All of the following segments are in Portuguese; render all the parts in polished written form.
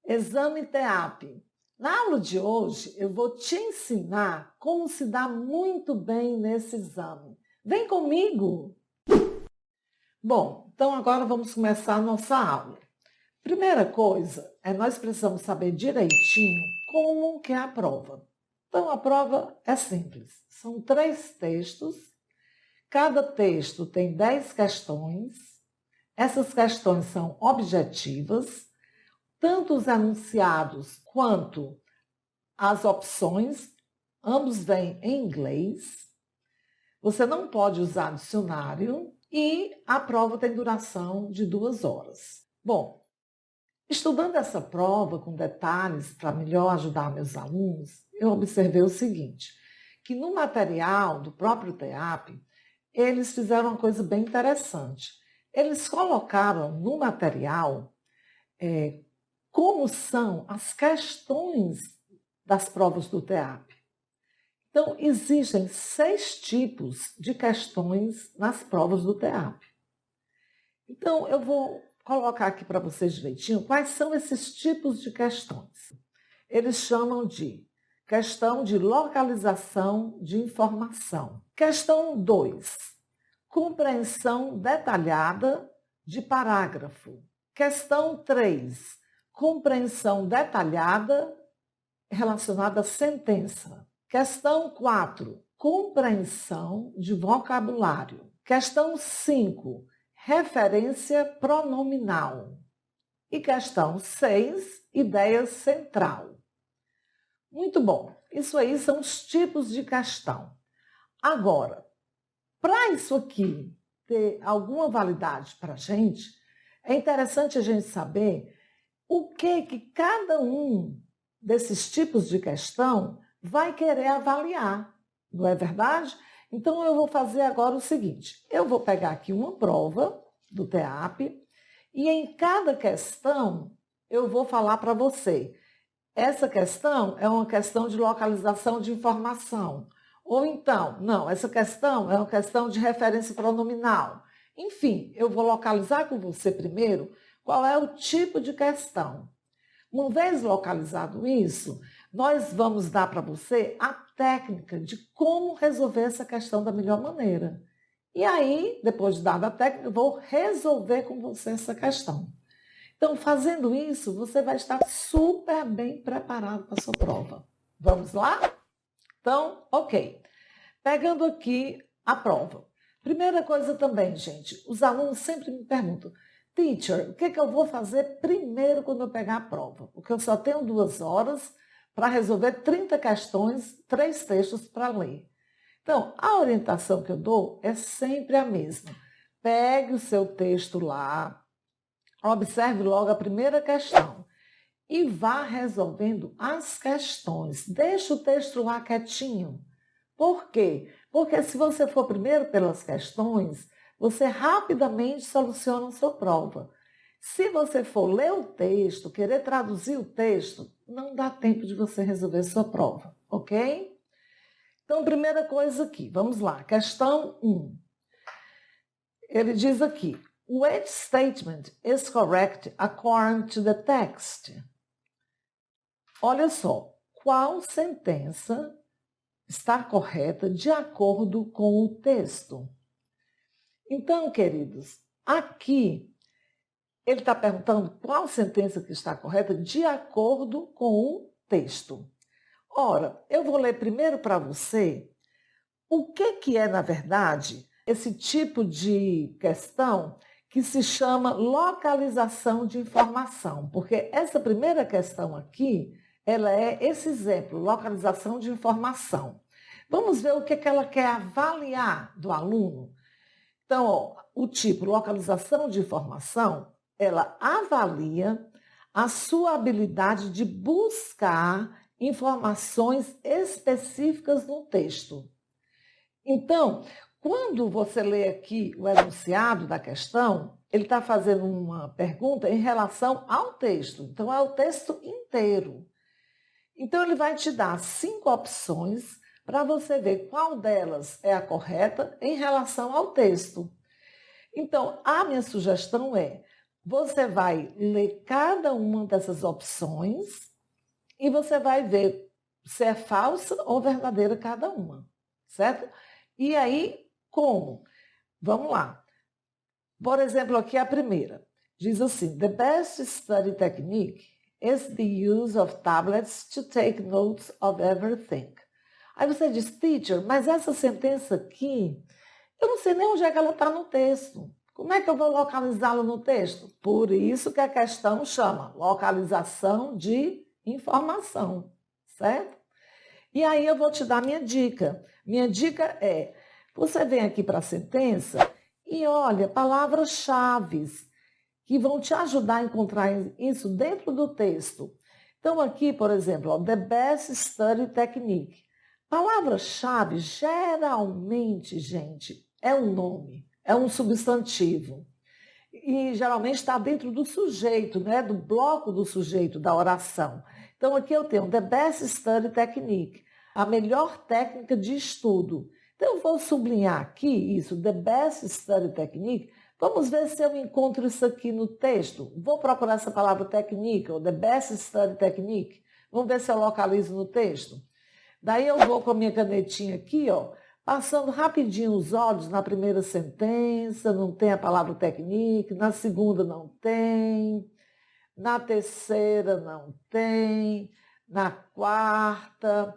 Exame TEAP. Na aula de hoje, eu vou te ensinar como se dá muito bem nesse exame. Vem comigo! Bom, então agora vamos começar a nossa aula. Primeira coisa, nós precisamos saber direitinho como que é a prova. Então, a prova é simples. São 3 textos. Cada texto tem 10 questões. Essas questões são objetivas. Tanto os enunciados quanto as opções, ambos vêm em inglês. Você não pode usar dicionário e a prova tem duração de 2 horas. Bom, estudando essa prova com detalhes para melhor ajudar meus alunos, eu observei o seguinte, que no material do próprio TEAP, eles fizeram uma coisa bem interessante. Eles colocaram no material como são as questões das provas do TEAP. Então, existem 6 tipos de questões nas provas do TEAP. Então, eu vou colocar aqui para vocês direitinho quais são esses tipos de questões. Eles chamam de questão de localização de informação. Questão 2, compreensão detalhada de parágrafo. Questão 3, compreensão detalhada relacionada à sentença. Questão 4, compreensão de vocabulário. Questão 5, referência pronominal. E questão 6, ideia central. Muito bom, isso aí são os tipos de questão. Agora, para isso aqui ter alguma validade para a gente, é interessante a gente saber o que cada um desses tipos de questão vai querer avaliar, não é verdade? Então, eu vou fazer agora o seguinte, eu vou pegar aqui uma prova do TEAP e em cada questão eu vou falar para você, essa questão é uma questão de localização de informação, ou então, não, essa questão é uma questão de referência pronominal. Enfim, eu vou localizar com você primeiro qual é o tipo de questão. Uma vez localizado isso, nós vamos dar para você a técnica de como resolver essa questão da melhor maneira. E aí, depois de dada a técnica, eu vou resolver com você essa questão. Então, fazendo isso, você vai estar super bem preparado para a sua prova. Vamos lá? Então, ok. Pegando aqui a prova. Primeira coisa também, gente, os alunos sempre me perguntam, teacher, o que eu vou fazer primeiro quando eu pegar a prova? Porque eu só tenho 2 horas para resolver 30 questões, 3 textos para ler. Então, a orientação que eu dou é sempre a mesma. Pegue o seu texto lá, observe logo a primeira questão e vá resolvendo as questões. Deixa o texto lá quietinho. Por quê? Porque se você for primeiro pelas questões, você rapidamente soluciona a sua prova. Se você for ler o texto, querer traduzir o texto, não dá tempo de você resolver a sua prova, ok? Então, primeira coisa aqui, vamos lá, questão 1. Ele diz aqui, which statement is correct according to the text? Olha só, qual sentença está correta de acordo com o texto? Então, queridos, aqui ele está perguntando qual sentença que está correta de acordo com o texto. Ora, eu vou ler primeiro para você o que é, na verdade, esse tipo de questão que se chama localização de informação, porque essa primeira questão aqui, ela é esse exemplo, localização de informação. Vamos ver o que ela quer avaliar do aluno. Então, ó, o tipo localização de informação, ela avalia a sua habilidade de buscar informações específicas no texto. Então, quando você lê aqui o enunciado da questão, ele está fazendo uma pergunta em relação ao texto. Então, é o texto inteiro. Então, ele vai te dar 5 opções para você ver qual delas é a correta em relação ao texto. Então, a minha sugestão é, você vai ler cada uma dessas opções e você vai ver se é falsa ou verdadeira cada uma, certo? E aí, como? Vamos lá. Por exemplo, aqui a primeira. Diz assim, the best study technique is the use of tablets to take notes of everything. Aí você diz, teacher, mas essa sentença aqui, eu não sei nem onde é que ela está no texto. Como é que eu vou localizá-la no texto? Por isso que a questão chama localização de informação, certo? E aí eu vou te dar minha dica. Minha dica é, você vem aqui para a sentença e olha palavras-chave que vão te ajudar a encontrar isso dentro do texto. Então aqui, por exemplo, ó, the best study technique. Palavra-chave, geralmente, gente, é um nome, é um substantivo. E geralmente está dentro do sujeito, né? Do bloco do sujeito da oração. Então aqui eu tenho the best study technique, a melhor técnica de estudo. Então eu vou sublinhar aqui isso, the best study technique. Vamos ver se eu encontro isso aqui no texto. Vou procurar essa palavra technique, ou the best study technique. Vamos ver se eu localizo no texto. Daí eu vou com a minha canetinha aqui, ó, passando rapidinho os olhos na primeira sentença, não tem a palavra technique, na segunda não tem, na terceira não tem, na quarta,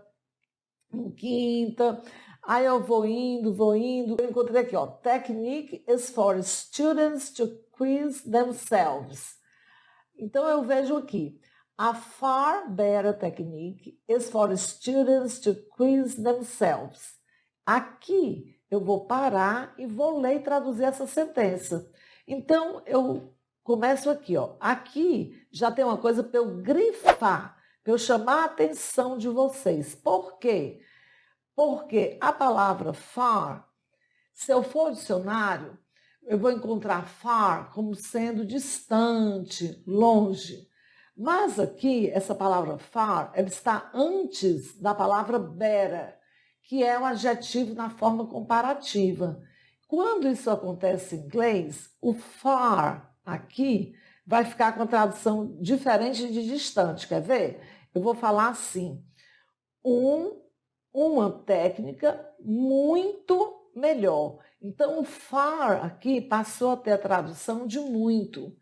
na quinta. Aí eu vou indo, eu encontrei aqui, ó, technique is for students to quiz themselves. Então eu vejo aqui, a far better technique is for students to quiz themselves. Aqui eu vou parar e vou ler e traduzir essa sentença. Então eu começo aqui, ó. Aqui já tem uma coisa para eu grifar, para eu chamar a atenção de vocês. Por quê? Porque a palavra far, se eu for ao dicionário, eu vou encontrar far como sendo distante, longe. Mas aqui, essa palavra far, ela está antes da palavra better, que é um adjetivo na forma comparativa. Quando isso acontece em inglês, o far aqui vai ficar com a tradução diferente de distante. Quer ver? Eu vou falar assim, uma técnica muito melhor. Então, o far aqui passou a ter a tradução de muito.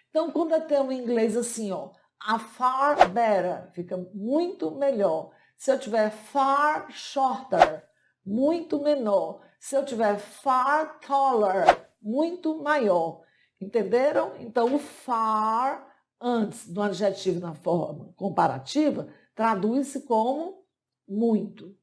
Então, quando eu tenho em inglês assim, ó, a far better, fica muito melhor. Se eu tiver far shorter, muito menor. Se eu tiver far taller, muito maior. Entenderam? Então, o far, antes do adjetivo na forma comparativa, traduz-se como muito.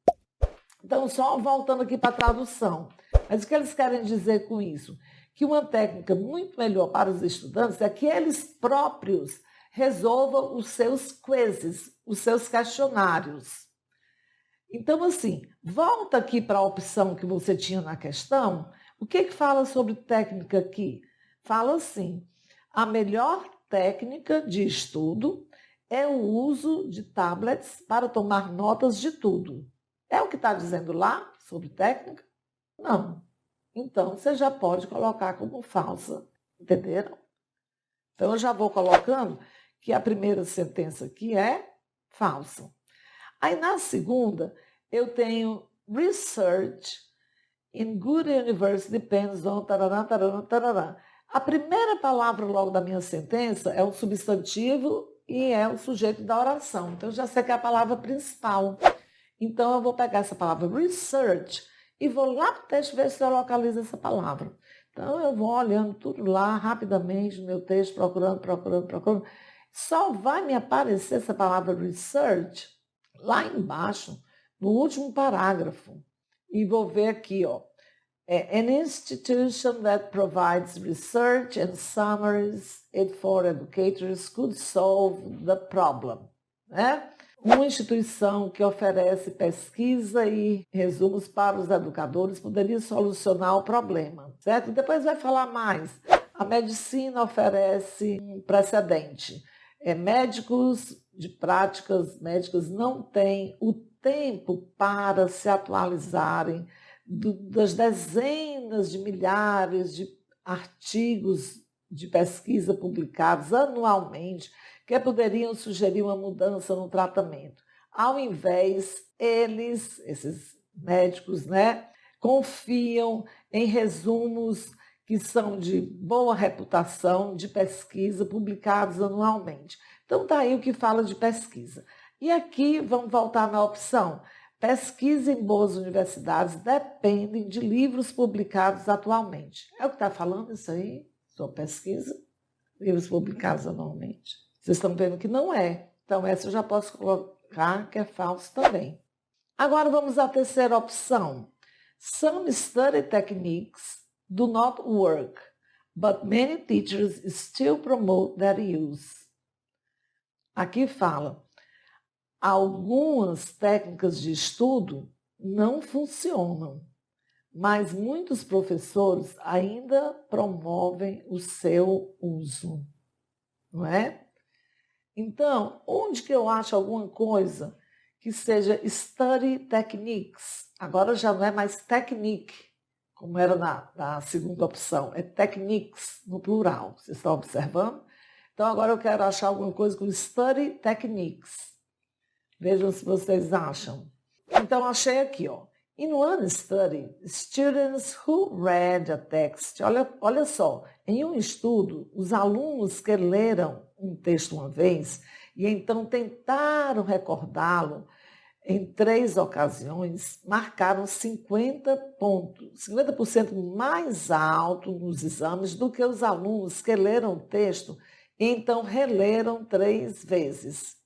Então, só voltando aqui para a tradução. Mas o que eles querem dizer com isso? Que uma técnica muito melhor para os estudantes é que eles próprios resolvam os seus quizzes, os seus questionários. Então, assim, volta aqui para a opção que você tinha na questão. O que fala sobre técnica aqui? Fala assim, a melhor técnica de estudo é o uso de tablets para tomar notas de tudo. É o que está dizendo lá sobre técnica? Não. Então, você já pode colocar como falsa. Entenderam? Então, eu já vou colocando que a primeira sentença aqui é falsa. Aí, na segunda, eu tenho research in good university depends on tarará, tarará, tarará. A primeira palavra logo da minha sentença é um substantivo e é o sujeito da oração. Então, eu já sei que é a palavra principal. Então, eu vou pegar essa palavra research e vou lá para o texto ver se eu localizo essa palavra. Então, eu vou olhando tudo lá rapidamente no meu texto, procurando. Só vai me aparecer essa palavra research lá embaixo, no último parágrafo. E vou ver aqui, ó. An institution that provides research and summaries it for educators could solve the problem. Né? Uma instituição que oferece pesquisa e resumos para os educadores poderia solucionar o problema, certo? Depois vai falar mais. A medicina oferece um precedente. Médicos de práticas médicas não têm o tempo para se atualizarem das dezenas de milhares de artigos de pesquisa publicados anualmente que poderiam sugerir uma mudança no tratamento. Ao invés, esses médicos, né, confiam em resumos que são de boa reputação, de pesquisa, publicados anualmente. Então, está aí o que fala de pesquisa. E aqui, vamos voltar na opção. Pesquisa em boas universidades dependem de livros publicados atualmente. É o que está falando isso aí? Sua pesquisa? Livros publicados anualmente. Vocês estão vendo que não é. Então, essa eu já posso colocar que é falso também. Agora, vamos à terceira opção. Some study techniques do not work, but many teachers still promote their use. Aqui fala, algumas técnicas de estudo não funcionam, mas muitos professores ainda promovem o seu uso, não é? Então, onde que eu acho alguma coisa que seja study techniques? Agora já não é mais technique, como era na segunda opção, é techniques no plural. Vocês estão observando? Então, agora eu quero achar alguma coisa com study techniques. Vejam se vocês acham. Então, achei aqui, ó. In one study, students who read a text. Olha só, em um estudo, os alunos que leram um texto uma vez e então tentaram recordá-lo em 3 ocasiões, marcaram 50 pontos, 50% mais alto nos exames do que os alunos que leram o texto e então releram 3 vezes.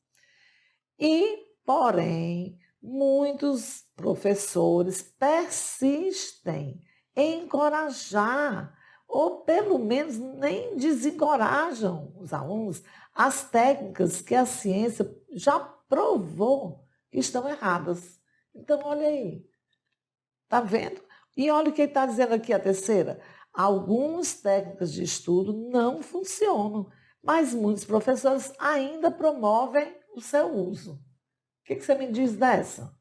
Porém, muitos professores persistem em encorajar, ou pelo menos nem desencorajam os alunos, as técnicas que a ciência já provou que estão erradas. Então, olha aí. Está vendo? E olha o que está dizendo aqui a terceira. Algumas técnicas de estudo não funcionam, mas muitos professores ainda promovem o seu uso. O que você me diz dessa?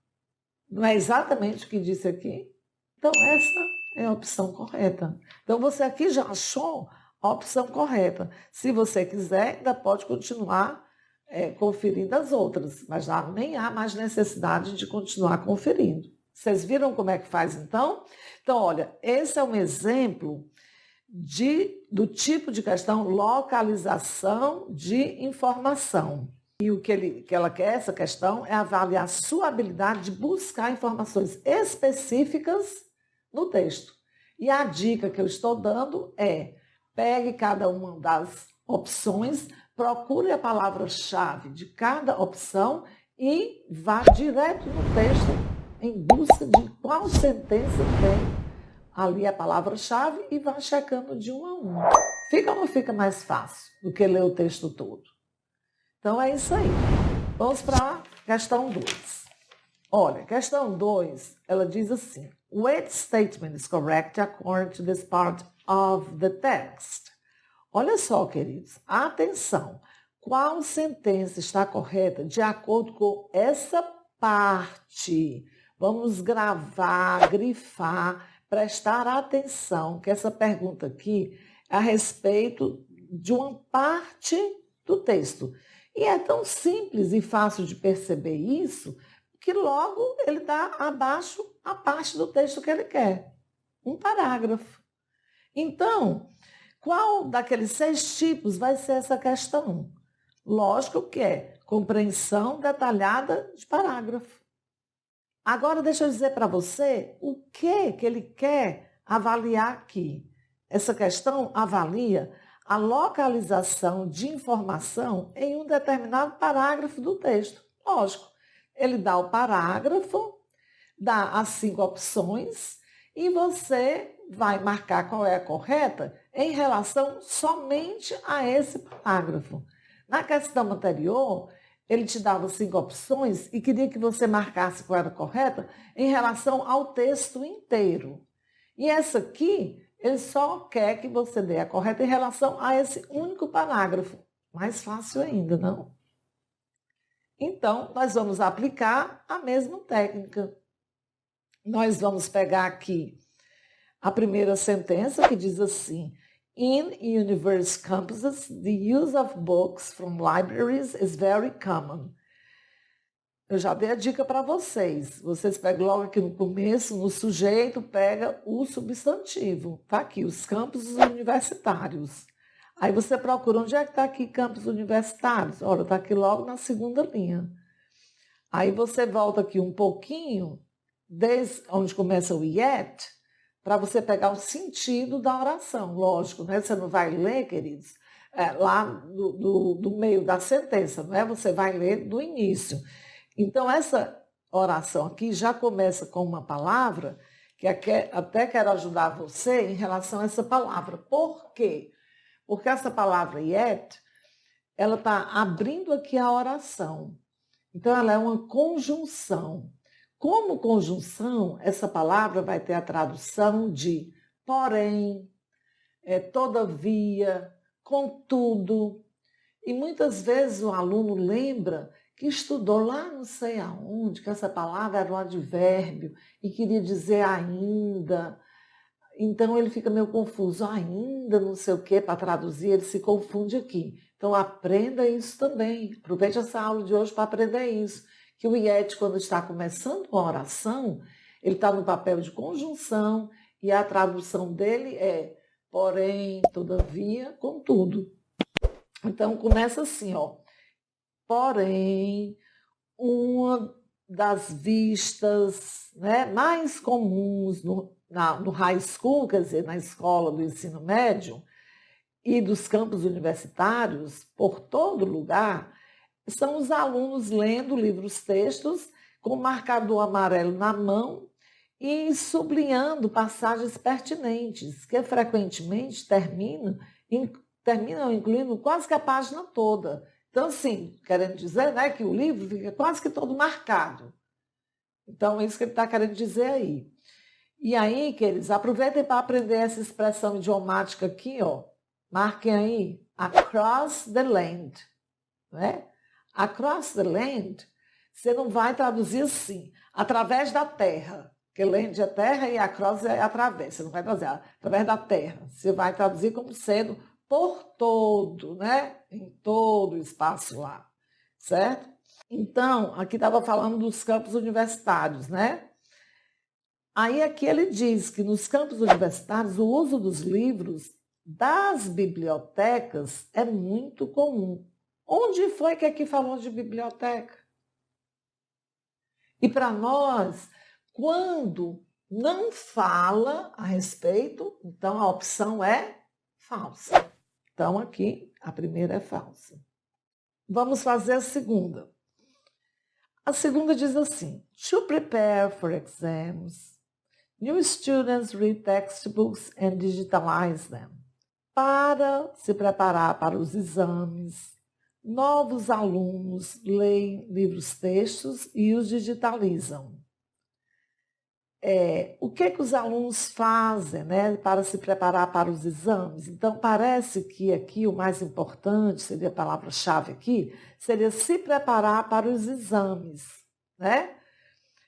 Não é exatamente o que disse aqui? Então, essa é a opção correta. Então, você aqui já achou a opção correta. Se você quiser, ainda pode continuar conferindo as outras, mas já nem há mais necessidade de continuar conferindo. Vocês viram como é que faz, então? Então, olha, esse é um exemplo do tipo de questão localização de informação. E o que ela quer, essa questão, é avaliar a sua habilidade de buscar informações específicas no texto. E a dica que eu estou dando é, pegue cada uma das opções, procure a palavra-chave de cada opção e vá direto no texto em busca de qual sentença tem ali a palavra-chave e vá checando de um a um. Fica ou não fica mais fácil do que ler o texto todo? Então, é isso aí. Vamos para a questão 2. Olha, questão 2, ela diz assim, which statement is correct according to this part of the text? Olha só, queridos, atenção. Qual sentença está correta de acordo com essa parte? Vamos gravar, grifar, prestar atenção, que essa pergunta aqui é a respeito de uma parte do texto. E é tão simples e fácil de perceber isso, que logo ele dá abaixo a parte do texto que ele quer. Um parágrafo. Então, qual daqueles 6 tipos vai ser essa questão? Lógico que é compreensão detalhada de parágrafo. Agora, deixa eu dizer para você o que ele quer avaliar aqui. Essa questão avalia a localização de informação em um determinado parágrafo do texto. Lógico, ele dá o parágrafo, dá as 5 opções e você vai marcar qual é a correta em relação somente a esse parágrafo. Na questão anterior, ele te dava 5 opções e queria que você marcasse qual era a correta em relação ao texto inteiro. E essa aqui, ele só quer que você dê a correta em relação a esse único parágrafo. Mais fácil ainda, não? Então, nós vamos aplicar a mesma técnica. Nós vamos pegar aqui a primeira sentença que diz assim, In university campuses, the use of books from libraries is very common. Eu já dei a dica para vocês. Vocês pegam logo aqui no começo, no sujeito, pega o substantivo. Está aqui, os campos universitários. Aí você procura, onde é que está aqui campos universitários? Olha, está aqui logo na segunda linha. Aí você volta aqui um pouquinho, desde onde começa o yet, para você pegar o sentido da oração. Lógico, né? Você não vai ler, queridos, lá do meio da sentença, não é? Você vai ler do início. Então, essa oração aqui já começa com uma palavra que até quero ajudar você em relação a essa palavra. Por quê? Porque essa palavra yet, ela está abrindo aqui a oração. Então, ela é uma conjunção. Como conjunção, essa palavra vai ter a tradução de porém, todavia, contudo. E muitas vezes o aluno lembra que estudou lá não sei aonde, que essa palavra era um advérbio e queria dizer ainda. Então ele fica meio confuso, ainda não sei o que, para traduzir, ele se confunde aqui. Então aprenda isso também, aproveite essa aula de hoje para aprender isso. Que o yet, quando está começando uma oração, ele está no papel de conjunção e a tradução dele é porém, todavia, contudo. Então começa assim, ó. Porém, uma das vistas, né, mais comuns no high school, quer dizer, na escola do ensino médio, e dos campos universitários, por todo lugar, são os alunos lendo livros textos com marcador amarelo na mão e sublinhando passagens pertinentes, que frequentemente terminam incluindo quase que a página toda. Então, assim, querendo dizer, né, que o livro fica quase que todo marcado. Então, é isso que ele está querendo dizer aí. E aí, queridos, aproveitem para aprender essa expressão idiomática aqui, ó. Marquem aí, across the land. Né? Across the land, você não vai traduzir assim, através da terra. Porque land é terra e across é através. Você não vai traduzir através da terra. Você vai traduzir como sendo por todo, né? Em todo o espaço lá, certo? Então, aqui estava falando dos campos universitários, né? Aí aqui ele diz que nos campos universitários o uso dos livros das bibliotecas é muito comum. Onde foi que aqui falou de biblioteca? E para nós, quando não fala a respeito, então a opção é falsa. Então, aqui, a primeira é falsa. Vamos fazer a segunda. A segunda diz assim: To prepare for exams, new students read textbooks and digitalize them. Para se preparar para os exames, novos alunos leem livros textos e os digitalizam. O que os alunos fazem, né, para se preparar para os exames? Então, parece que aqui o mais importante, seria a palavra-chave aqui, seria se preparar para os exames. Né?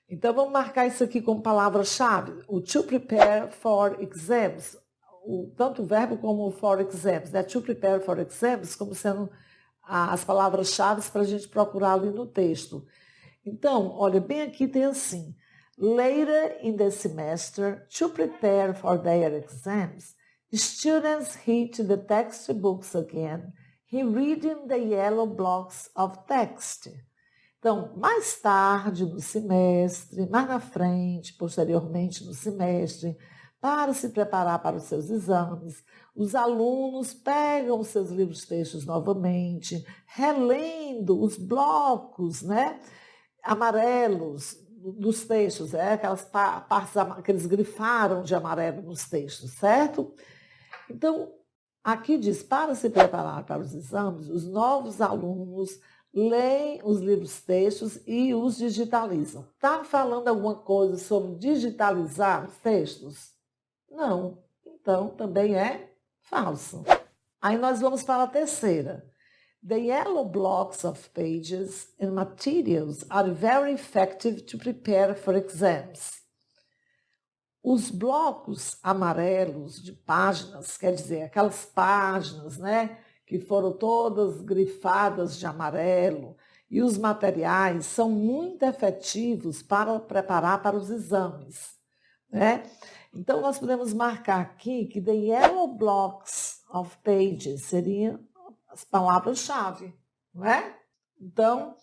Então, vamos marcar isso aqui como palavra-chave. O to prepare for exams, tanto o verbo como o for exams, né? To prepare for exams, como sendo as palavras-chave para a gente procurar ali no texto. Então, olha, bem aqui tem assim: Later in the semester, to prepare for their exams, students hit the textbooks again, reading the yellow blocks of text. Então, mais tarde no semestre, mais na frente, posteriormente no semestre, para se preparar para os seus exames, os alunos pegam os seus livros textos novamente, relendo os blocos, né, amarelos dos textos, aquelas partes que eles grifaram de amarelo nos textos, certo? Então, aqui diz, para se preparar para os exames, os novos alunos leem os livros textos e os digitalizam. Está falando alguma coisa sobre digitalizar os textos? Não. Então, também é falso. Aí nós vamos para a terceira. The yellow blocks of pages and materials are very effective to prepare for exams. Os blocos amarelos de páginas, quer dizer, aquelas páginas, né, que foram todas grifadas de amarelo, e os materiais são muito efetivos para preparar para os exames, né? Então, nós podemos marcar aqui que the yellow blocks of pages seriam as palavras-chave, não é? Então,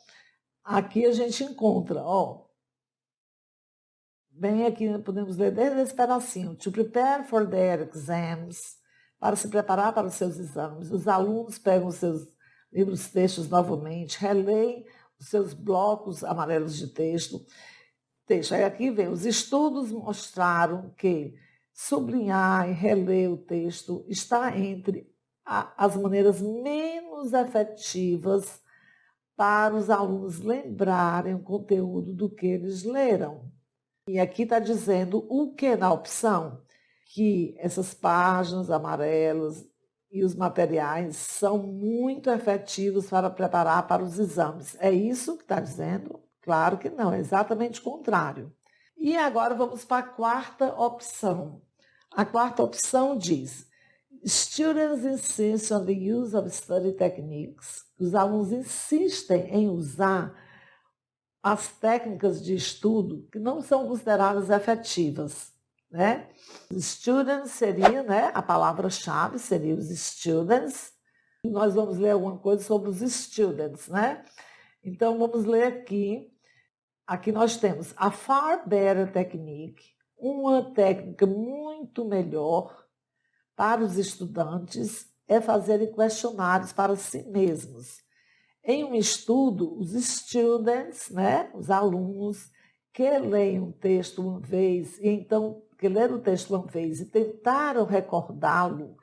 aqui a gente encontra, ó, bem aqui podemos ler desde esse pedacinho. To prepare for their exams, para se preparar para os seus exames. Os alunos pegam os seus livros textos novamente, releem os seus blocos amarelos de texto. Aí aqui vem, os estudos mostraram que sublinhar e reler o texto está entre as maneiras menos efetivas para os alunos lembrarem o conteúdo do que eles leram. E aqui está dizendo o que na opção? Que essas páginas amarelas e os materiais são muito efetivos para preparar para os exames. É isso que está dizendo? Claro que não, é exatamente o contrário. E agora vamos para a quarta opção. A quarta opção diz: Students insist on the use of study techniques. Os alunos insistem em usar as técnicas de estudo que não são consideradas efetivas, né? Students seria, né, a palavra-chave seria os students. Nós vamos ler alguma coisa sobre os students, né? Então, vamos ler aqui. Aqui nós temos a far better technique, uma técnica muito melhor para os estudantes é fazerem questionários para si mesmos. Em um estudo, os students, né, os alunos, que leem um texto uma vez, e então, que leram o texto uma vez e tentaram recordá-lo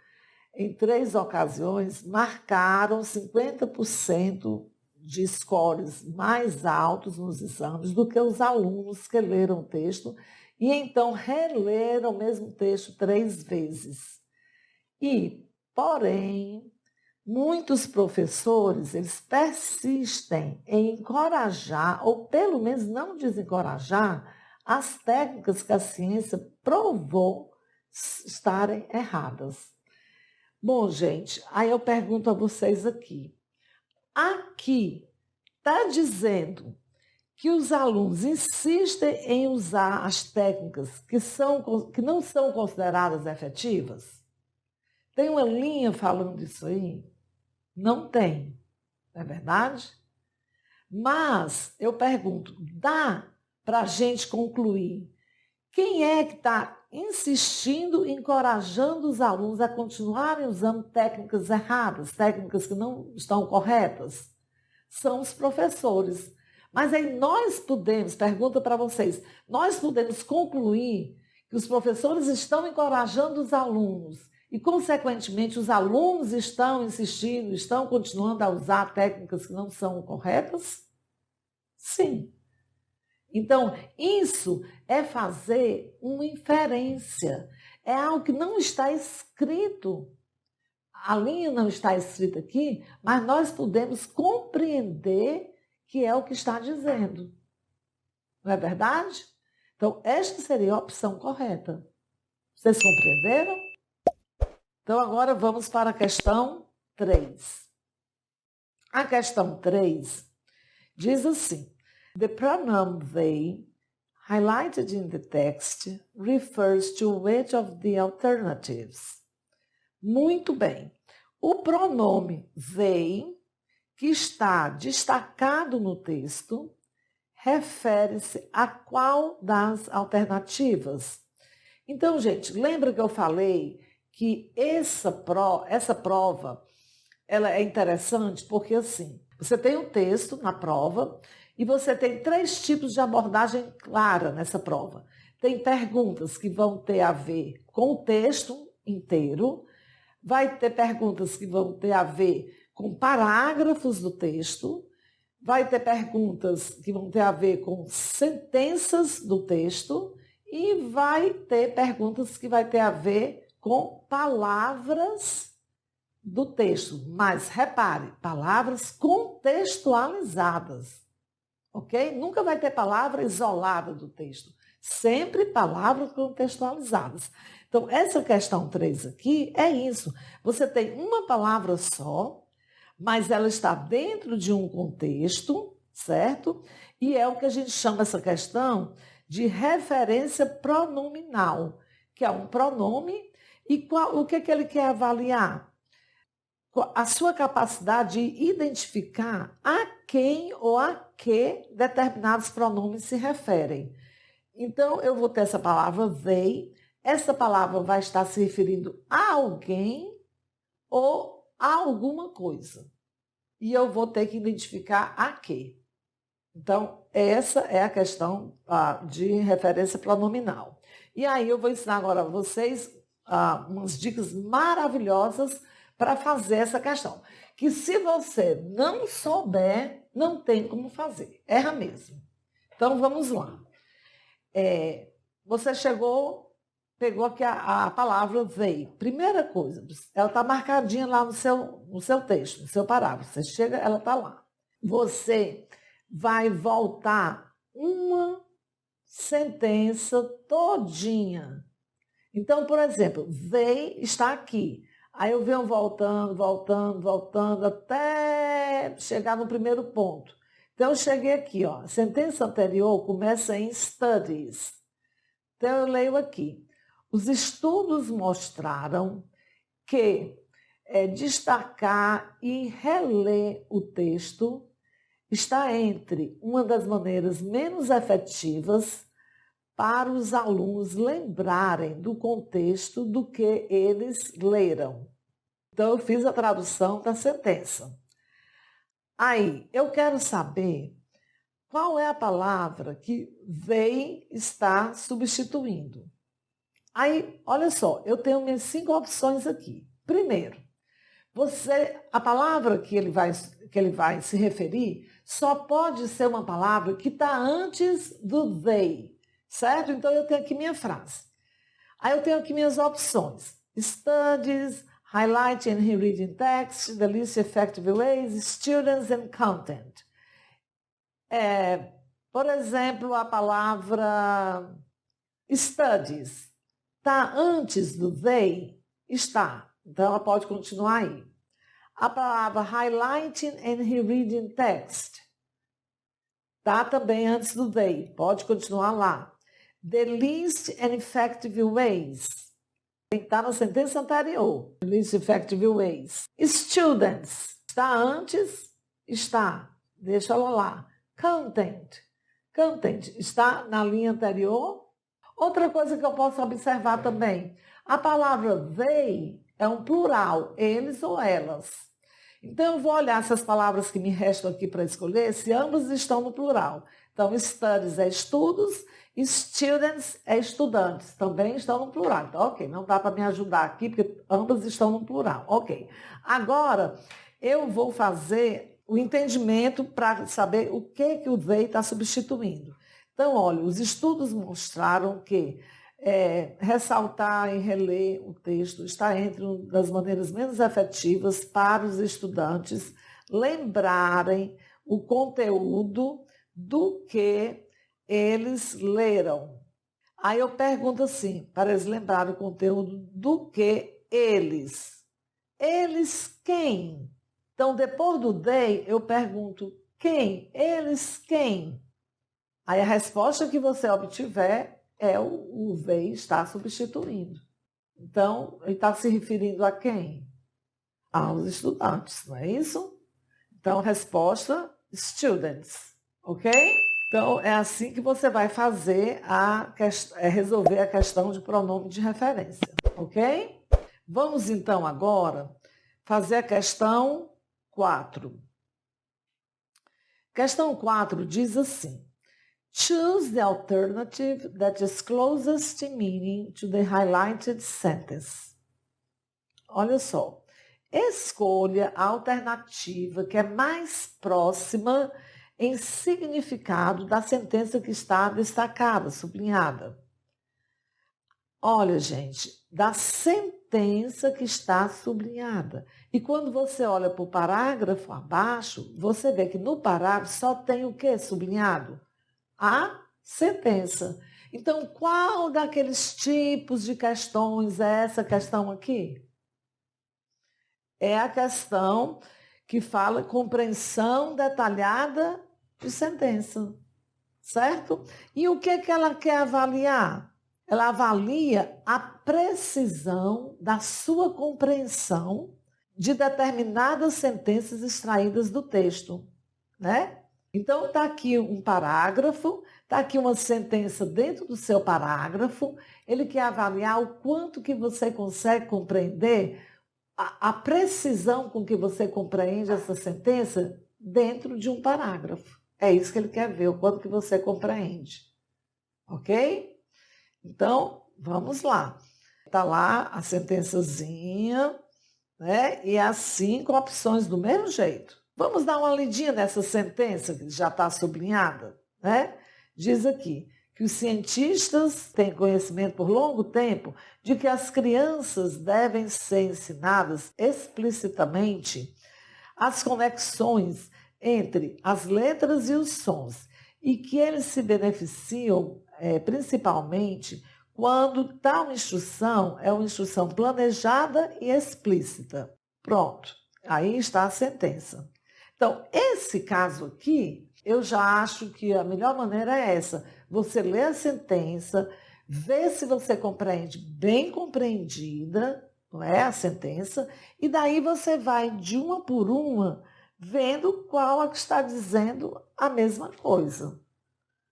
em 3 ocasiões, marcaram 50% de scores mais altos nos exames do que os alunos que leram o texto e então releram o mesmo texto 3 vezes. E, porém, muitos professores, eles persistem em encorajar, ou pelo menos não desencorajar, as técnicas que a ciência provou estarem erradas. Bom, gente, aí eu pergunto a vocês aqui. Aqui está dizendo que os alunos insistem em usar as técnicas que não são consideradas efetivas? Tem uma linha falando disso aí? Não tem, não é verdade? Mas eu pergunto, dá para a gente concluir quem é que está insistindo, encorajando os alunos a continuarem usando técnicas erradas, técnicas que não estão corretas? São os professores. Mas aí nós podemos, pergunta para vocês, nós podemos concluir que os professores estão encorajando os alunos e, consequentemente, os alunos estão insistindo, estão continuando a usar técnicas que não são corretas? Sim. Então, isso é fazer uma inferência. É algo que não está escrito. A linha não está escrita aqui, mas nós podemos compreender que é o que está dizendo. Não é verdade? Então, esta seria a opção correta. Vocês compreenderam? Então, agora vamos para a questão 3. A questão 3 diz assim: The pronoun they, highlighted in the text, refers to which of the alternatives? Muito bem. O pronome they, que está destacado no texto, refere-se a qual das alternativas? Então, gente, lembra que eu falei que essa prova ela é interessante porque, assim, você tem um texto na prova e você tem 3 tipos de abordagem clara nessa prova. Tem perguntas que vão ter a ver com o texto inteiro, vai ter perguntas que vão ter a ver com parágrafos do texto, vai ter perguntas que vão ter a ver com sentenças do texto e vai ter perguntas que vai ter a ver com palavras do texto. Mas, repare, palavras contextualizadas, ok? Nunca vai ter palavra isolada do texto. Sempre palavras contextualizadas. Então, essa questão 3 aqui é isso. Você tem uma palavra só, mas ela está dentro de um contexto, certo? E é o que a gente chama essa questão de referência pronominal, que é um pronome. E o que ele quer avaliar? A sua capacidade de identificar a quem ou a que determinados pronomes se referem. Então, eu vou ter essa palavra they, essa palavra vai estar se referindo a alguém ou a alguma coisa. E eu vou ter que identificar a que. Então, essa é a questão de referência pronominal. E aí eu vou ensinar agora a vocês umas dicas maravilhosas para fazer essa questão. Que se você não souber, não tem como fazer. Erra mesmo. Então, vamos lá. Você pegou aqui a palavra they. Primeira coisa, ela está marcadinha lá no seu texto, no seu parágrafo. Você chega, ela está lá. Você vai voltar uma sentença todinha. Então, por exemplo, they está aqui. Aí eu venho voltando, até chegar no primeiro ponto. Então, eu cheguei aqui, ó. A sentença anterior começa em studies. Então, eu leio aqui. Os estudos mostraram que destacar e reler o texto está entre uma das maneiras menos efetivas para os alunos lembrarem do contexto do que eles leram. Então, eu fiz a tradução da sentença. Aí, eu quero saber qual é a palavra que they está substituindo. Aí, olha só, eu tenho minhas 5 opções aqui. Primeiro, a palavra que ele vai se referir só pode ser uma palavra que está antes do they, certo? Então, eu tenho aqui minha frase. Aí, eu tenho aqui minhas opções. Studies, highlighting and rereading text, the least effective ways, students and content. Por exemplo, a palavra studies está antes do they? Está. Então, ela pode continuar aí. A palavra highlighting and rereading text está também antes do they. Pode continuar lá. The least and effective ways está na sentença anterior. The least effective ways. Students está antes? Está. Deixa ela lá. Content está na linha anterior. Outra coisa que eu posso observar também, a palavra they é um plural, eles ou elas. Então, eu vou olhar essas palavras que me restam aqui para escolher, se ambas estão no plural. Então, studies é estudos, students é estudantes, também estão no plural. Então, ok, não dá para me ajudar aqui, porque ambas estão no plural. Ok. Agora, eu vou fazer o entendimento para saber o que o they está substituindo. Então, olha, os estudos mostraram que ressaltar e reler o texto está entre uma das maneiras menos efetivas para os estudantes lembrarem o conteúdo do que eles leram. Aí eu pergunto assim, para eles lembrarem o conteúdo do que eles. Eles quem? Então, depois do they, eu pergunto quem? Eles quem? Aí a resposta que você obtiver é o they está substituindo. Então, ele está se referindo a quem? Aos estudantes, não é isso? Então, resposta, students, ok? Então, é assim que você vai fazer resolver a questão de pronome de referência, ok? Vamos, então, agora fazer a questão 4. Questão 4 diz assim: choose the alternative that is closest in meaning to the highlighted sentence. Olha só. Escolha a alternativa que é mais próxima em significado da sentença que está destacada, sublinhada. Olha, gente, da sentença que está sublinhada. E quando você olha para o parágrafo abaixo, você vê que no parágrafo só tem o que sublinhado? A sentença. Então, qual daqueles tipos de questões é essa questão aqui? É a questão que fala compreensão detalhada de sentença, certo? E o que é que ela quer avaliar? Ela avalia a precisão da sua compreensão de determinadas sentenças extraídas do texto, né? Então, está aqui um parágrafo, está aqui uma sentença dentro do seu parágrafo, ele quer avaliar o quanto que você consegue compreender, a precisão com que você compreende essa sentença dentro de um parágrafo. É isso que ele quer ver, o quanto que você compreende. Ok? Então, vamos lá. Está lá a sentençazinha, né? E assim com opções do mesmo jeito. Vamos dar uma lidinha nessa sentença que já está sublinhada, né? Diz aqui que os cientistas têm conhecimento por longo tempo de que as crianças devem ser ensinadas explicitamente as conexões entre as letras e os sons e que eles se beneficiam principalmente quando tal instrução é uma instrução planejada e explícita. Pronto, aí está a sentença. Então, esse caso aqui, eu já acho que a melhor maneira é essa. Você lê a sentença, vê se você compreende bem compreendida, não é, a sentença, e daí você vai de uma por uma vendo qual é que está dizendo a mesma coisa,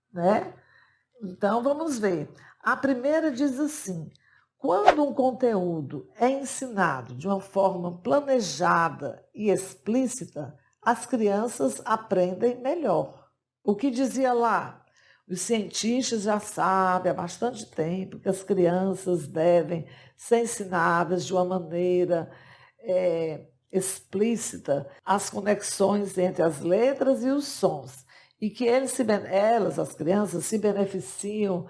né? Então, vamos ver. A primeira diz assim: quando um conteúdo é ensinado de uma forma planejada e explícita, as crianças aprendem melhor. O que dizia lá? Os cientistas já sabem há bastante tempo que as crianças devem ser ensinadas de uma maneira explícita as conexões entre as letras e os sons. E que elas, as crianças, se beneficiam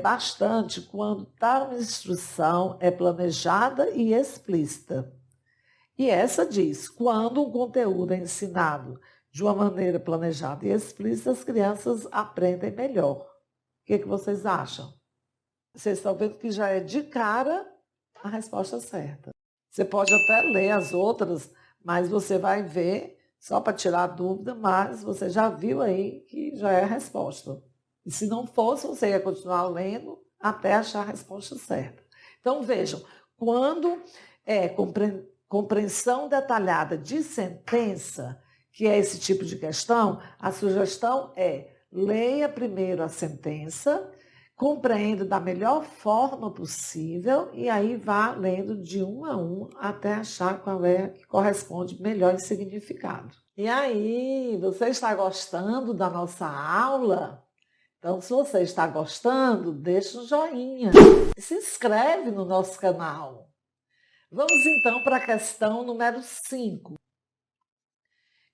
bastante quando tal instrução é planejada e explícita. E essa diz, quando um conteúdo é ensinado de uma maneira planejada e explícita, as crianças aprendem melhor. O que vocês acham? Vocês estão vendo que já é de cara a resposta certa. Você pode até ler as outras, mas você vai ver, só para tirar a dúvida, mas você já viu aí que já é a resposta. E se não fosse, você ia continuar lendo até achar a resposta certa. Então, vejam, quando é compreensão detalhada de sentença, que é esse tipo de questão, a sugestão é leia primeiro a sentença, compreenda da melhor forma possível e aí vá lendo de um a um até achar qual é que corresponde melhor em significado. E aí, você está gostando da nossa aula? Então, se você está gostando, deixa um joinha e se inscreve no nosso canal. Vamos então para a questão número 5.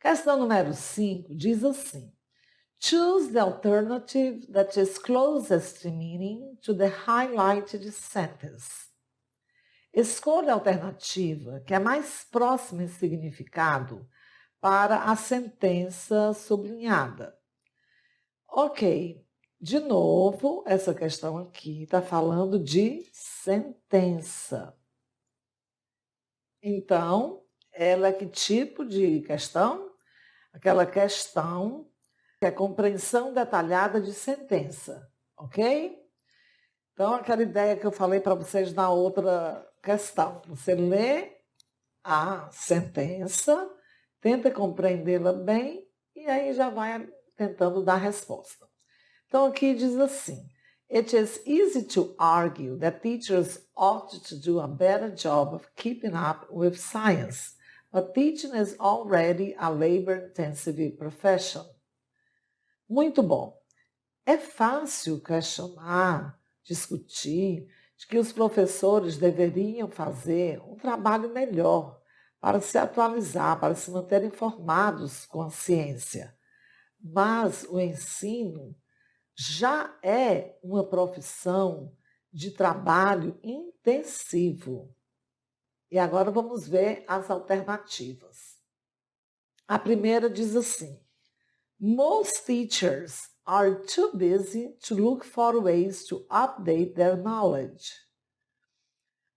Questão número 5 diz assim: choose the alternative that is closest in meaning to the highlighted sentence. Escolha a alternativa que é mais próxima em significado para a sentença sublinhada. Ok, de novo, essa questão aqui está falando de sentença. Então, ela é que tipo de questão? Aquela questão que é compreensão detalhada de sentença, ok? Então, aquela ideia que eu falei para vocês na outra questão. Você lê a sentença, tenta compreendê-la bem e aí já vai tentando dar resposta. Então, aqui diz assim: it is easy to argue that teachers ought to do a better job of keeping up with science, but teaching is already a labor-intensive profession. Muito bom. É fácil questionar, discutir, de que os professores deveriam fazer um trabalho melhor para se atualizar, para se manter informados com a ciência. Mas o ensino já é uma profissão de trabalho intensivo. E agora vamos ver as alternativas. A primeira diz assim: Most teachers are too busy to look for ways to update their knowledge.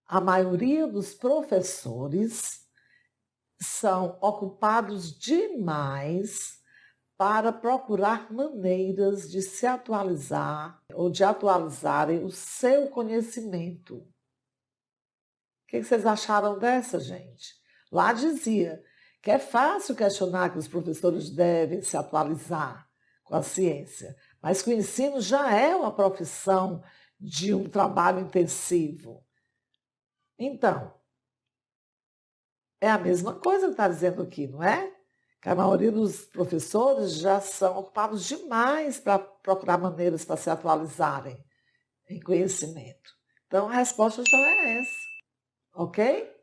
A maioria dos professores são ocupados demais para procurar maneiras de se atualizar ou de atualizarem o seu conhecimento. O que vocês acharam dessa, gente? Lá dizia que é fácil questionar que os professores devem se atualizar com a ciência, mas que o ensino já é uma profissão de um trabalho intensivo. Então, é a mesma coisa que está dizendo aqui, não é? Que a maioria dos professores já são ocupados demais para procurar maneiras para se atualizarem em conhecimento. Então, a resposta já é essa, ok?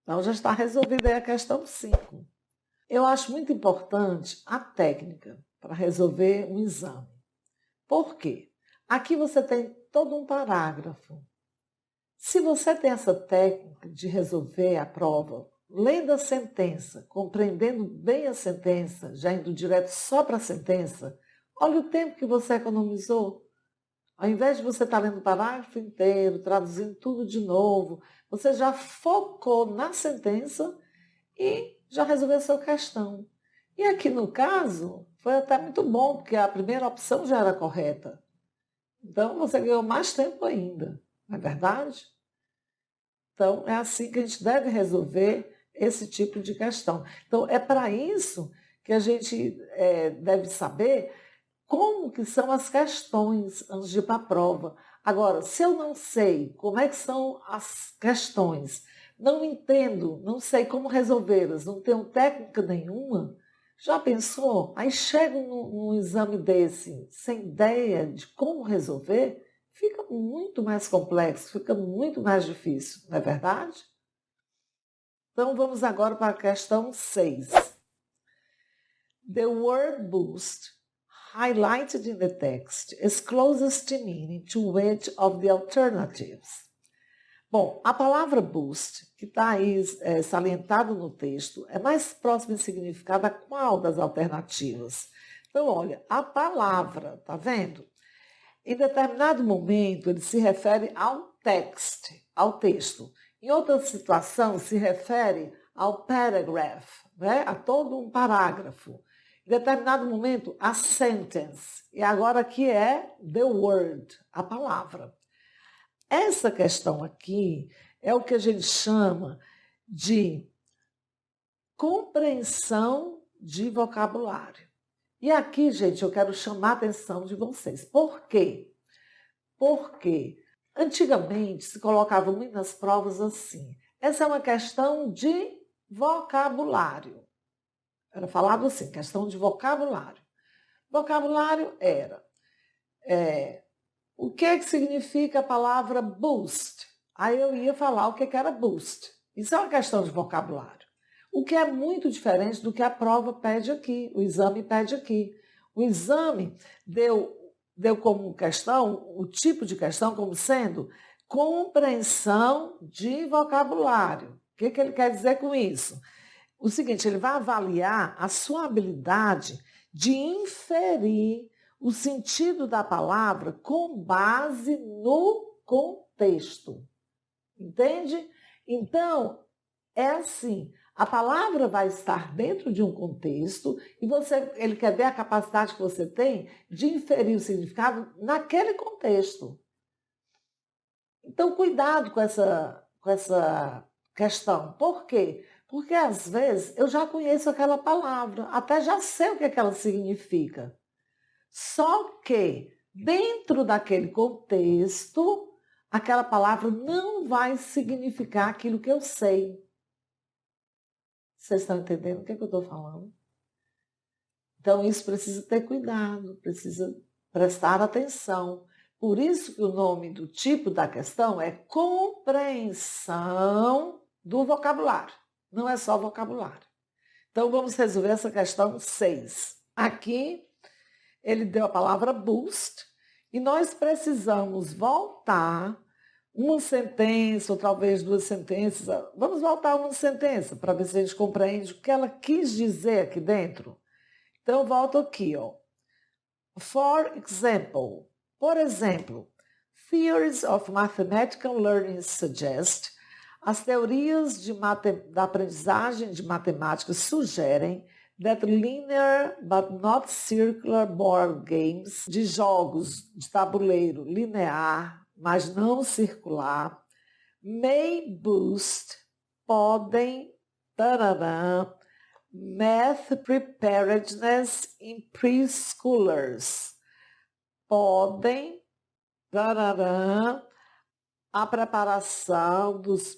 Então, já está resolvida aí a questão 5. Eu acho muito importante a técnica para resolver um exame. Por quê? Aqui você tem todo um parágrafo. Se você tem essa técnica de resolver a prova, lendo a sentença, compreendendo bem a sentença, já indo direto só para a sentença, olha o tempo que você economizou. Ao invés de você estar lendo o parágrafo inteiro, traduzindo tudo de novo, você já focou na sentença e já resolveu a sua questão. E aqui no caso, foi até muito bom, porque a primeira opção já era correta. Então, você ganhou mais tempo ainda, não é verdade? Então, é assim que a gente deve resolver esse tipo de questão. Então, é para isso que a gente deve saber como que são as questões antes de ir para a prova. Agora, se eu não sei como é que são as questões, não entendo, não sei como resolvê-las, não tenho técnica nenhuma, já pensou? Aí chego num exame desse, sem ideia de como resolver, fica muito mais complexo, fica muito mais difícil, não é verdade? Então, vamos agora para a questão 6. The word boost, highlighted in the text, is closest in meaning to which of the alternatives? Bom, a palavra boost, que está aí salientado no texto, é mais próxima em significado a qual das alternativas? Então, olha, a palavra, tá vendo? Em determinado momento, ele se refere ao ao texto. Em outra situação, se refere ao paragraph, né? A todo um parágrafo. Em determinado momento, a sentence. E agora aqui é the word, a palavra. Essa questão aqui é o que a gente chama de compreensão de vocabulário. E aqui, gente, eu quero chamar a atenção de vocês. Por quê? Porque antigamente se colocava muito nas provas assim. Essa é uma questão de vocabulário. Era falado assim, questão de vocabulário. Vocabulário era o que é que significa a palavra boost? Aí eu ia falar o que era boost. Isso é uma questão de vocabulário. O que é muito diferente do que a prova pede aqui, o exame pede aqui. O exame deu como questão, o tipo de questão como sendo compreensão de vocabulário. O que ele quer dizer com isso? O seguinte, ele vai avaliar a sua habilidade de inferir o sentido da palavra com base no contexto. Entende? Então, é assim, a palavra vai estar dentro de um contexto e ele quer ver a capacidade que você tem de inferir o significado naquele contexto. Então, cuidado com essa questão. Por quê? Porque, às vezes, eu já conheço aquela palavra, até já sei o que ela significa. Só que, dentro daquele contexto, aquela palavra não vai significar aquilo que eu sei. Vocês estão entendendo o que eu estou falando? Então, isso precisa ter cuidado, precisa prestar atenção. Por isso que o nome do tipo da questão é compreensão do vocabulário. Não é só vocabulário. Então, vamos resolver essa questão 6. Aqui, ele deu a palavra boost e nós precisamos voltar uma sentença, ou talvez 2 sentenças. Vamos voltar uma sentença para ver se a gente compreende o que ela quis dizer aqui dentro. Então, eu volto aqui, ó. For example, por exemplo, theories of mathematical learning suggest, as teorias da aprendizagem de matemática sugerem that linear but not circular board games, de jogos de tabuleiro linear, mas não circular, may boost, podem, tarará, math preparedness in preschoolers. Podem, tarará, a preparação dos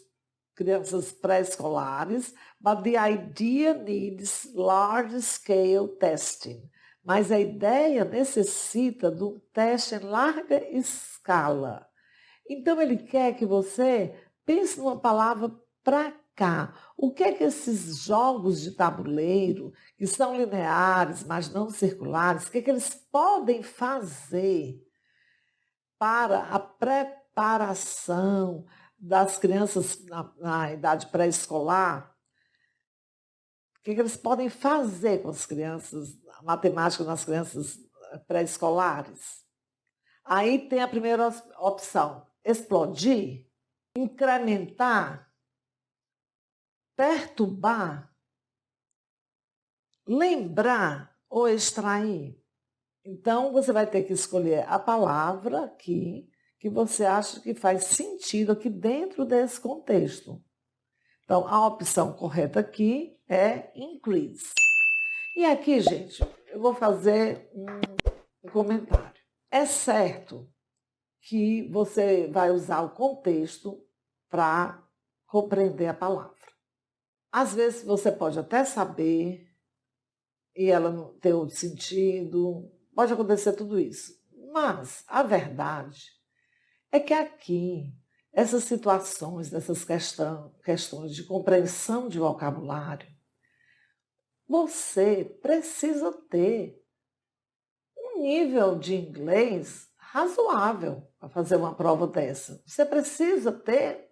crianças pré-escolares, but the idea needs large-scale testing. Mas a ideia necessita de um teste em larga escala. Então, ele quer que você pense numa palavra para cá. O que é que esses jogos de tabuleiro, que são lineares, mas não circulares, o que é que eles podem fazer para a preparação das crianças na idade pré-escolar? O que é que eles podem fazer com as crianças, a matemática nas crianças pré-escolares? Aí tem a primeira opção: explodir, incrementar, perturbar, lembrar ou extrair. Então, você vai ter que escolher a palavra aqui que você acha que faz sentido aqui dentro desse contexto. Então, a opção correta aqui é increase. E aqui, gente, eu vou fazer um comentário. É certo que você vai usar o contexto para compreender a palavra. Às vezes você pode até saber e ela não ter outro sentido, pode acontecer tudo isso. Mas a verdade é que aqui, essas situações, essas questões de compreensão de vocabulário, você precisa ter um nível de inglês razoável para fazer uma prova dessa. Você precisa ter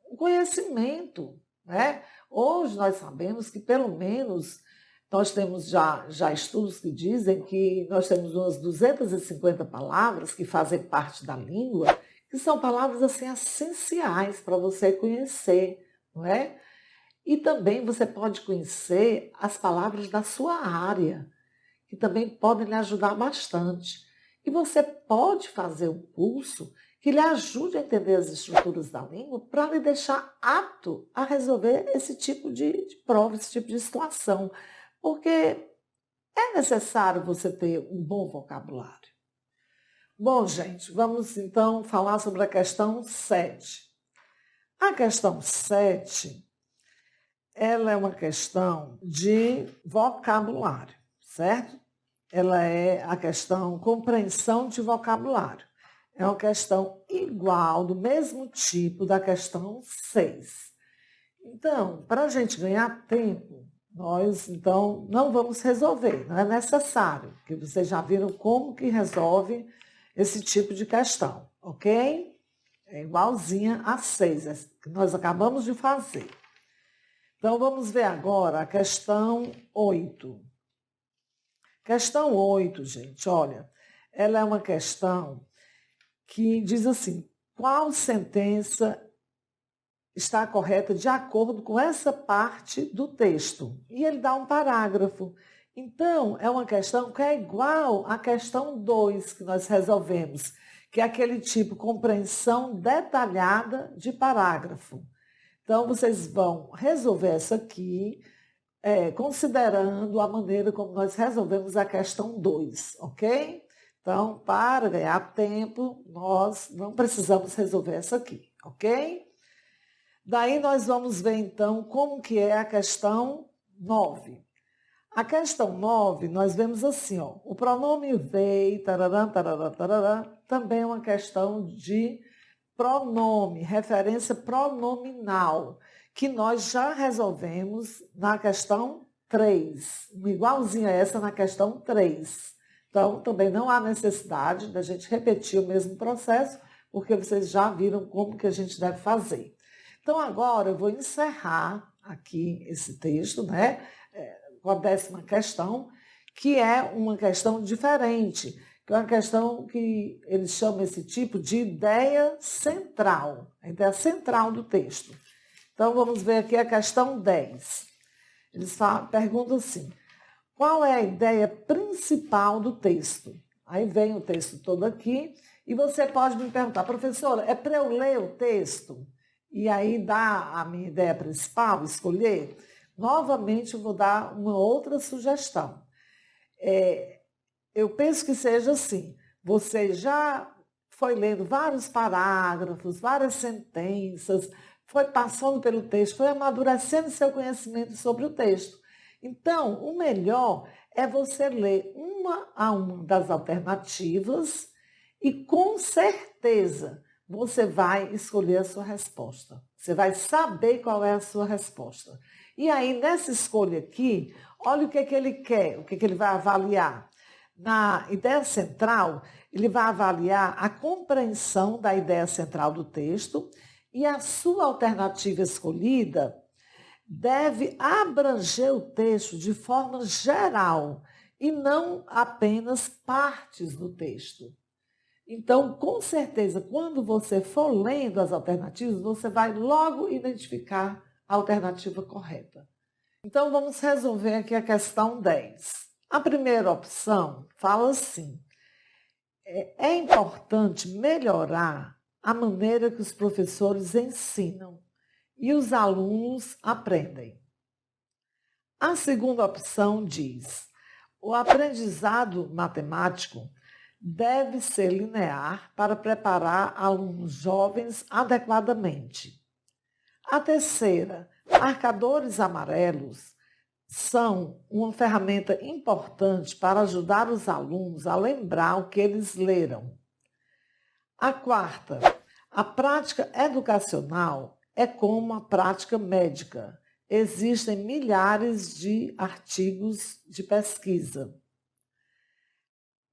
um conhecimento, né? Hoje nós sabemos que pelo menos nós temos já estudos que dizem que nós temos umas 250 palavras que fazem parte da língua, que são palavras assim essenciais para você conhecer, não é? E também você pode conhecer as palavras da sua área, que também podem lhe ajudar bastante. E você pode fazer um curso que lhe ajude a entender as estruturas da língua para lhe deixar apto a resolver esse tipo de prova, esse tipo de situação. Porque é necessário você ter um bom vocabulário. Bom, gente, vamos então falar sobre a questão 7. A questão 7, ela é uma questão de vocabulário, certo? Ela é a questão compreensão de vocabulário. É uma questão igual, do mesmo tipo da questão 6. Então, para a gente ganhar tempo, nós então não vamos resolver, não é necessário, porque vocês já viram como que resolve esse tipo de questão, ok? É igualzinha a 6, que nós acabamos de fazer. Então, vamos ver agora a questão 8. Questão 8, gente, olha, ela é uma questão que diz assim: qual sentença está correta de acordo com essa parte do texto? E ele dá um parágrafo. Então, é uma questão que é igual à questão 2 que nós resolvemos, que é aquele tipo compreensão detalhada de parágrafo. Então, vocês vão resolver essa aqui, considerando a maneira como nós resolvemos a questão 2, ok? Então, para ganhar tempo, nós não precisamos resolver essa aqui, ok? Daí nós vamos ver, então, como que é a questão 9. A questão 9, nós vemos assim, ó, o pronome they, tarará, tarará, tarará, também é uma questão de pronome, referência pronominal, que nós já resolvemos na questão 3, igualzinha a essa na questão 3. Então, também não há necessidade da gente repetir o mesmo processo, porque vocês já viram como que a gente deve fazer. Então, agora eu vou encerrar aqui esse texto, né? com a 10ª questão, que é uma questão diferente, que é uma questão que eles chamam esse tipo de ideia central, a ideia central do texto. Então, vamos ver aqui a questão 10. Eles perguntam assim, qual é a ideia principal do texto? Aí vem o texto todo aqui, e você pode me perguntar, professora, é para eu ler o texto? E aí dar a minha ideia principal, escolher? Novamente, eu vou dar uma outra sugestão. Eu penso que seja assim, você já foi lendo vários parágrafos, várias sentenças, foi passando pelo texto, foi amadurecendo seu conhecimento sobre o texto. Então, o melhor é você ler uma a uma das alternativas e, com certeza, você vai escolher a sua resposta. Você vai saber qual é a sua resposta. E aí, nessa escolha aqui, olha o que ele quer, o que ele vai avaliar. Na ideia central, ele vai avaliar a compreensão da ideia central do texto e a sua alternativa escolhida deve abranger o texto de forma geral e não apenas partes do texto. Então, com certeza, quando você for lendo as alternativas, você vai logo identificar a alternativa correta. Então, vamos resolver aqui a questão 10. A primeira opção fala assim, é importante melhorar a maneira que os professores ensinam e os alunos aprendem. A segunda opção diz, o aprendizado matemático deve ser linear para preparar alunos jovens adequadamente. A terceira, marcadores amarelos são uma ferramenta importante para ajudar os alunos a lembrar o que eles leram. A quarta, a prática educacional é como a prática médica. Existem milhares de artigos de pesquisa.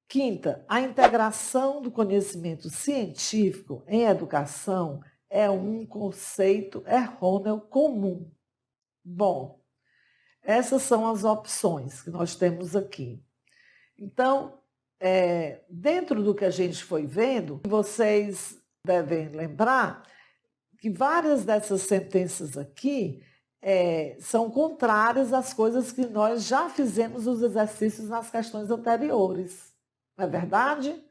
Quinta, a integração do conhecimento científico em educação é um conceito errôneo comum. Bom, essas são as opções que nós temos aqui. Então, dentro do que a gente foi vendo, vocês devem lembrar que várias dessas sentenças aqui são contrárias às coisas que nós já fizemos os exercícios nas questões anteriores. Não é verdade?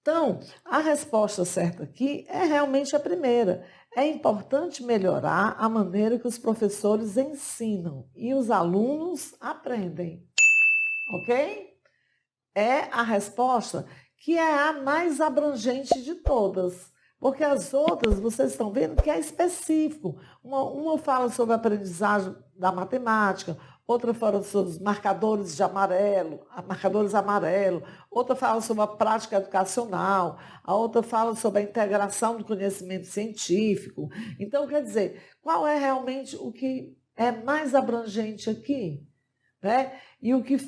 Então, a resposta certa aqui é realmente a primeira. É importante melhorar a maneira que os professores ensinam e os alunos aprendem. Ok? É a resposta que é a mais abrangente de todas. Porque as outras, vocês estão vendo que é específico. Uma fala sobre a aprendizagem da matemática, outra fala sobre os marcadores amarelos, outra fala sobre a prática educacional, a outra fala sobre a integração do conhecimento científico. Então, quer dizer, qual é realmente o que é mais abrangente aqui? Né? E o que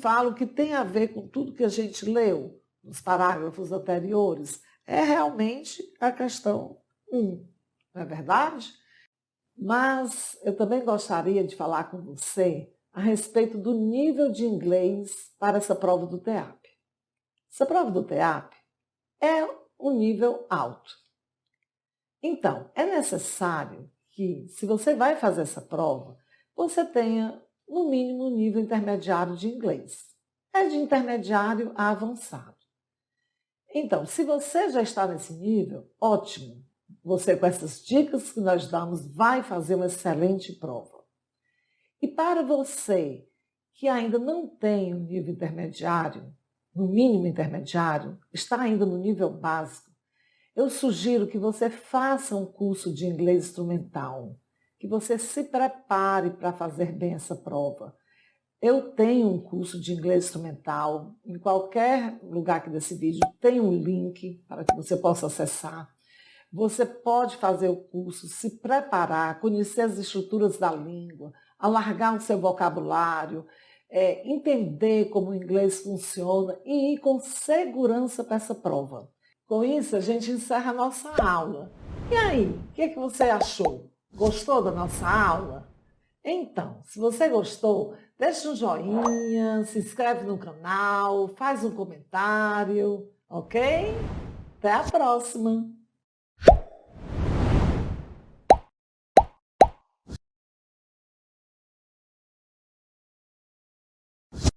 tem a ver com tudo que a gente leu nos parágrafos anteriores, é realmente a questão 1, não é verdade? Mas eu também gostaria de falar com você a respeito do nível de inglês para essa prova do TEAP. Essa prova do TEAP é um nível alto. Então, é necessário que, se você vai fazer essa prova, você tenha, no mínimo, um nível intermediário de inglês. É de intermediário a avançado. Então, se você já está nesse nível, ótimo. Você, com essas dicas que nós damos, vai fazer uma excelente prova. E para você que ainda não tem um nível intermediário, no mínimo intermediário, está ainda no nível básico, eu sugiro que você faça um curso de inglês instrumental, que você se prepare para fazer bem essa prova. Eu tenho um curso de inglês instrumental, em qualquer lugar aqui desse vídeo tem um link para que você possa acessar. Você pode fazer o curso, se preparar, conhecer as estruturas da língua, alargar o seu vocabulário, entender como o inglês funciona e ir com segurança para essa prova. Com isso, a gente encerra a nossa aula. E aí, o que você achou? Gostou da nossa aula? Então, se você gostou, Deixa um joinha, se inscreve no canal, faz um comentário, ok? Até a próxima!